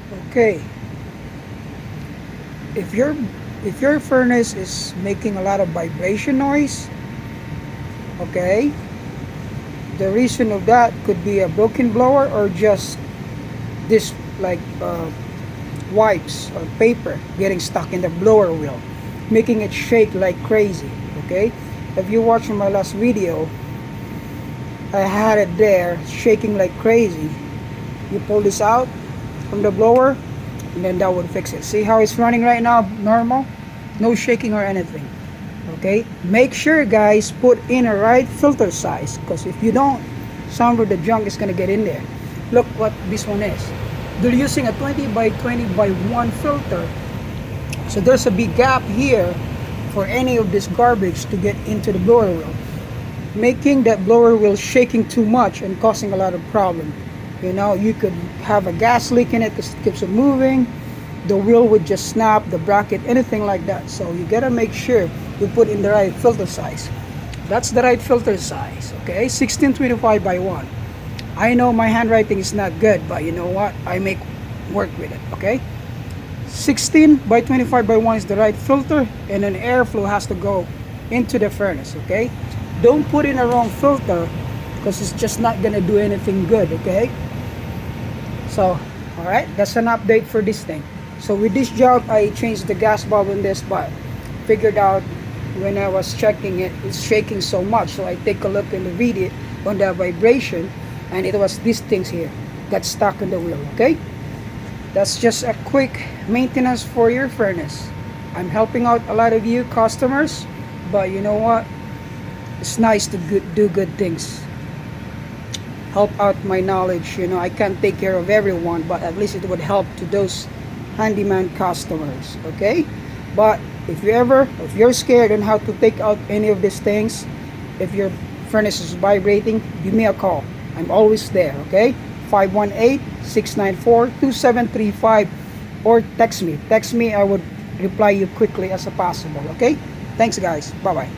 Okay, if your furnace is making a lot of vibration noise, okay, the reason of that could be a broken blower or just this like wipes or paper getting stuck in the blower wheel, making it shake like crazy. Okay, if you watched my last video, I had it there shaking like crazy. You pull this out from the blower, and then that would fix it. See how it's running right now, normal, no shaking or anything. Okay, make sure guys put in a right filter size, because if you don't, some of the junk is gonna get in there. Look what this one is. They're using a 20 by 20 by 1 filter, so there's a big gap here for any of this garbage to get into the blower wheel, making that blower wheel shaking too much and causing a lot of problem. You know, you could have a gas leak in it because it keeps it moving. The wheel would just snap, the bracket, anything like that. So you gotta make sure you put in the right filter size. That's the right filter size, okay? 1625 by 1. I know my handwriting is not good, but you know what? I make work with it, okay? 16 by 25 by 1 is the right filter, and then airflow has to go into the furnace, okay? Don't put in a wrong filter because it's just not gonna do anything good, okay? So, alright, that's an update for this thing. So with this job, I changed the gas bulb in this, but figured out when I was checking it, it's shaking so much. So I take a look in the video on the vibration, and it was these things here got stuck in the wheel, okay? That's just a quick maintenance for your furnace. I'm helping out a lot of you customers, but you know what? It's nice to do good things. Help out my knowledge. You know, I can't take care of everyone, but at least it would help to those handyman customers, okay? But if you're scared on how to take out any of these things, if your furnace is vibrating, give me a call. I'm always there, okay? 518-694-2735, or text me. I would reply you quickly as possible, okay? Thanks guys. Bye bye.